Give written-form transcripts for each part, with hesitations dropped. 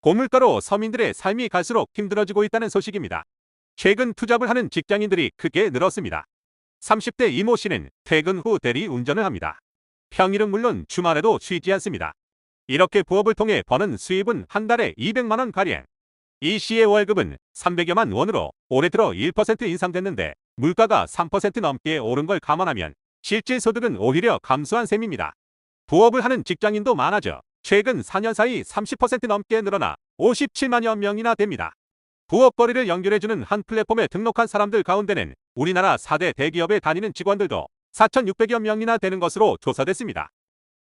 고물가로 서민들의 삶이 갈수록 힘들어지고 있다는 소식입니다. 최근 투잡을 하는 직장인들이 크게 늘었습니다. 30대 이모 씨는 퇴근 후 대리 운전을 합니다. 평일은 물론 주말에도 쉬지 않습니다. 이렇게 부업을 통해 버는 수입은 한 달에 200만 원가량. 이 씨의 월급은 300여만 원으로 올해 들어 1% 인상됐는데 물가가 3% 넘게 오른 걸 감안하면 실질 소득은 오히려 감소한 셈입니다. 부업을 하는 직장인도 많아져 최근 4년 사이 30% 넘게 늘어나 57만여 명이나 됩니다. 부업거리를 연결해주는 한 플랫폼에 등록한 사람들 가운데는 우리나라 4대 대기업에 다니는 직원들도 4,600여 명이나 되는 것으로 조사됐습니다.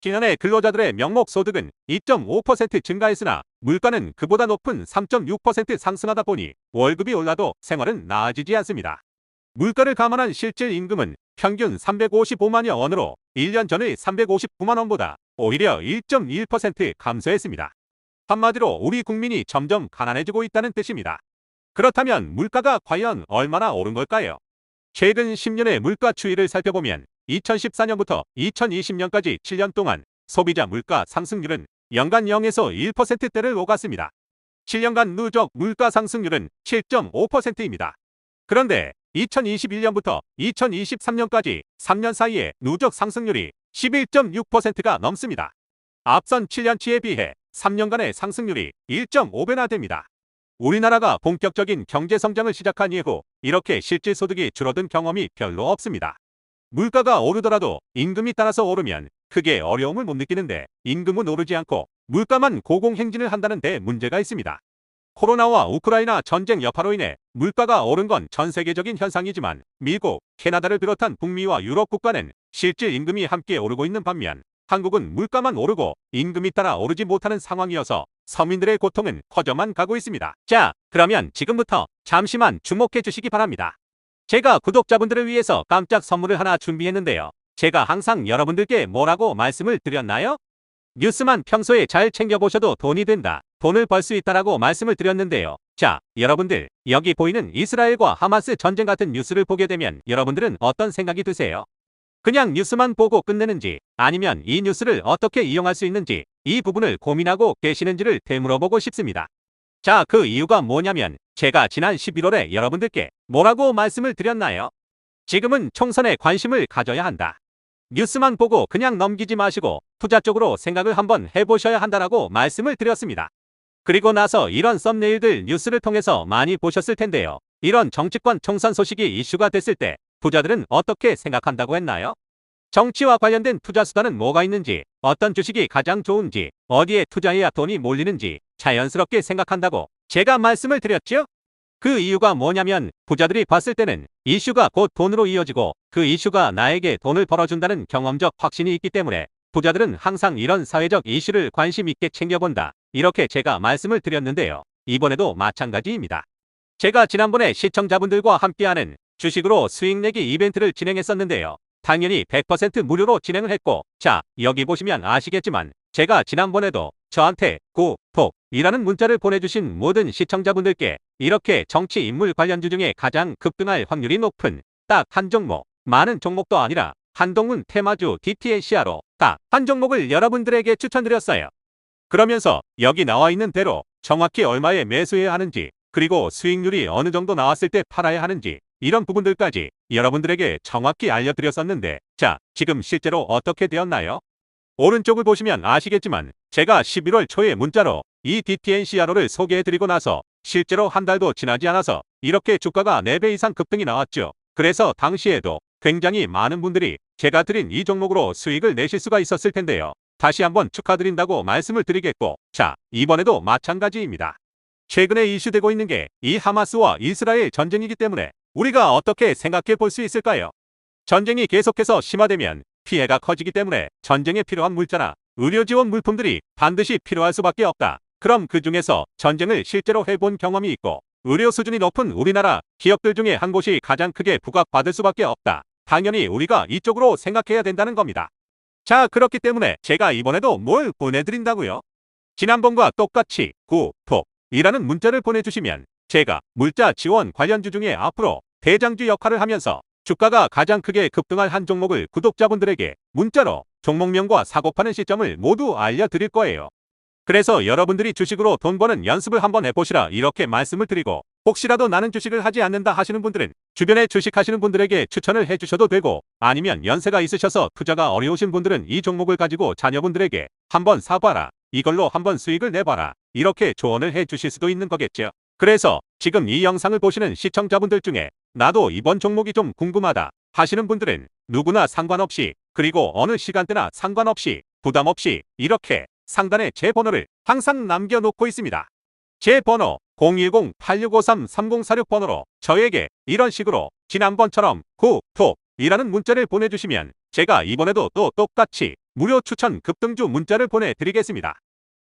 지난해 근로자들의 명목 소득은 2.5% 증가했으나 물가는 그보다 높은 3.6% 상승하다 보니 월급이 올라도 생활은 나아지지 않습니다. 물가를 감안한 실질 임금은 평균 355만여 원으로 1년 전의 359만 원보다 오히려 1.1% 감소했습니다. 한마디로 우리 국민이 점점 가난해지고 있다는 뜻입니다. 그렇다면 물가가 과연 얼마나 오른 걸까요? 최근 10년의 물가 추이를 살펴보면 2014년부터 2020년까지 7년 동안 소비자 물가 상승률은 연간 0에서 1%대를 오갔습니다. 7년간 누적 물가 상승률은 7.5%입니다. 그런데 2021년부터 2023년까지 3년 사이에 누적 상승률이 11.6%가 넘습니다. 앞선 7년치에 비해 3년간의 상승률이 1.5배나 됩니다. 우리나라가 본격적인 경제 성장을 시작한 이후 이렇게 실질 소득이 줄어든 경험이 별로 없습니다. 물가가 오르더라도 임금이 따라서 오르면 크게 어려움을 못 느끼는데 임금은 오르지 않고 물가만 고공행진을 한다는 데 문제가 있습니다. 코로나와 우크라이나 전쟁 여파로 인해 물가가 오른 건 전 세계적인 현상이지만 미국, 캐나다를 비롯한 북미와 유럽 국가는 실질 임금이 함께 오르고 있는 반면 한국은 물가만 오르고 임금이 따라 오르지 못하는 상황이어서 서민들의 고통은 커져만 가고 있습니다. 자, 그러면 지금부터 잠시만 주목해 주시기 바랍니다. 제가 구독자분들을 위해서 깜짝 선물을 하나 준비했는데요. 제가 항상 여러분들께 뭐라고 말씀을 드렸나요? 뉴스만 평소에 잘 챙겨보셔도 돈이 된다, 돈을 벌 수 있다라고 말씀을 드렸는데요. 자, 여러분들, 여기 보이는 이스라엘과 하마스 전쟁 같은 뉴스를 보게 되면 여러분들은 어떤 생각이 드세요? 그냥 뉴스만 보고 끝내는지 아니면 이 뉴스를 어떻게 이용할 수 있는지 이 부분을 고민하고 계시는지를 되물어보고 싶습니다. 자, 그 이유가 뭐냐면 제가 지난 11월에 여러분들께 뭐라고 말씀을 드렸나요? 지금은 총선에 관심을 가져야 한다. 뉴스만 보고 그냥 넘기지 마시고 투자 쪽으로 생각을 한번 해보셔야 한다라고 말씀을 드렸습니다. 그리고 나서 이런 썸네일들 뉴스를 통해서 많이 보셨을 텐데요. 이런 정치권 총선 소식이 이슈가 됐을 때 부자들은 어떻게 생각한다고 했나요? 정치와 관련된 투자 수단은 뭐가 있는지, 어떤 주식이 가장 좋은지, 어디에 투자해야 돈이 몰리는지 자연스럽게 생각한다고 제가 말씀을 드렸죠? 그 이유가 뭐냐면 부자들이 봤을 때는 이슈가 곧 돈으로 이어지고 그 이슈가 나에게 돈을 벌어준다는 경험적 확신이 있기 때문에 부자들은 항상 이런 사회적 이슈를 관심 있게 챙겨본다. 이렇게 제가 말씀을 드렸는데요. 이번에도 마찬가지입니다. 제가 지난번에 시청자분들과 함께하는 주식으로 수익 내기 이벤트를 진행했었는데요. 당연히 100% 무료로 진행을 했고, 자, 여기 보시면 아시겠지만 제가 지난번에도 저한테 구독이라는 문자를 보내주신 모든 시청자분들께 이렇게 정치 인물 관련주 중에 가장 급등할 확률이 높은 딱 한 종목, 많은 종목도 아니라 한동훈 테마주 DTNCR로 딱 한 종목을 여러분들에게 추천드렸어요. 그러면서 여기 나와 있는 대로 정확히 얼마에 매수해야 하는지, 그리고 수익률이 어느 정도 나왔을 때 팔아야 하는지 이런 부분들까지 여러분들에게 정확히 알려드렸었는데, 자, 지금 실제로 어떻게 되었나요? 오른쪽을 보시면 아시겠지만 제가 11월 초에 문자로 이 DTNCRO를 소개해드리고 나서 실제로 한 달도 지나지 않아서 이렇게 주가가 4배 이상 급등이 나왔죠. 그래서 당시에도 굉장히 많은 분들이 제가 드린 이 종목으로 수익을 내실 수가 있었을 텐데요. 다시 한번 축하드린다고 말씀을 드리겠고, 자, 이번에도 마찬가지입니다. 최근에 이슈되고 있는 게 이 하마스와 이스라엘 전쟁이기 때문에 우리가 어떻게 생각해 볼 수 있을까요? 전쟁이 계속해서 심화되면 피해가 커지기 때문에 전쟁에 필요한 물자나 의료 지원 물품들이 반드시 필요할 수밖에 없다. 그럼 그 중에서 전쟁을 실제로 해본 경험이 있고 의료 수준이 높은 우리나라 기업들 중에 한 곳이 가장 크게 부각받을 수밖에 없다. 당연히 우리가 이쪽으로 생각해야 된다는 겁니다. 자, 그렇기 때문에 제가 이번에도 뭘 보내드린다고요? 지난번과 똑같이 구독이라는 문자를 보내주시면 제가 물자 지원 관련주 중에 앞으로 대장주 역할을 하면서 주가가 가장 크게 급등할 한 종목을 구독자분들에게 문자로 종목명과 사고 파는 시점을 모두 알려드릴 거예요. 그래서 여러분들이 주식으로 돈 버는 연습을 한번 해보시라 이렇게 말씀을 드리고, 혹시라도 나는 주식을 하지 않는다 하시는 분들은 주변에 주식하시는 분들에게 추천을 해주셔도 되고, 아니면 연세가 있으셔서 투자가 어려우신 분들은 이 종목을 가지고 자녀분들에게 한번 사봐라, 이걸로 한번 수익을 내봐라, 이렇게 조언을 해주실 수도 있는 거겠죠. 그래서 지금 이 영상을 보시는 시청자분들 중에 나도 이번 종목이 좀 궁금하다 하시는 분들은 누구나 상관없이, 그리고 어느 시간대나 상관없이 부담 없이 이렇게 상단에 제 번호를 항상 남겨놓고 있습니다. 제 번호 010-8653-3046 번호로 저에게 이런 식으로 지난번처럼 구독이라는 문자를 보내주시면 제가 이번에도 또 똑같이 무료 추천 급등주 문자를 보내드리겠습니다.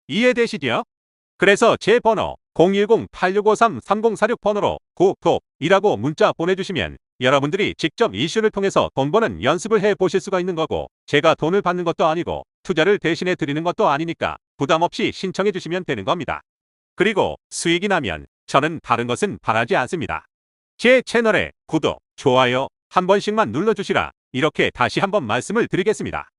이해되시죠? 그래서 제 번호 010-8653-3046 번호로 구독이라고 문자 보내주시면 여러분들이 직접 이슈를 통해서 돈 버는 연습을 해보실 수가 있는 거고, 제가 돈을 받는 것도 아니고 투자를 대신해 드리는 것도 아니니까 부담 없이 신청해 주시면 되는 겁니다. 그리고 수익이 나면 저는 다른 것은 바라지 않습니다. 제 채널에 구독, 좋아요 한 번씩만 눌러주시라 이렇게 다시 한번 말씀을 드리겠습니다.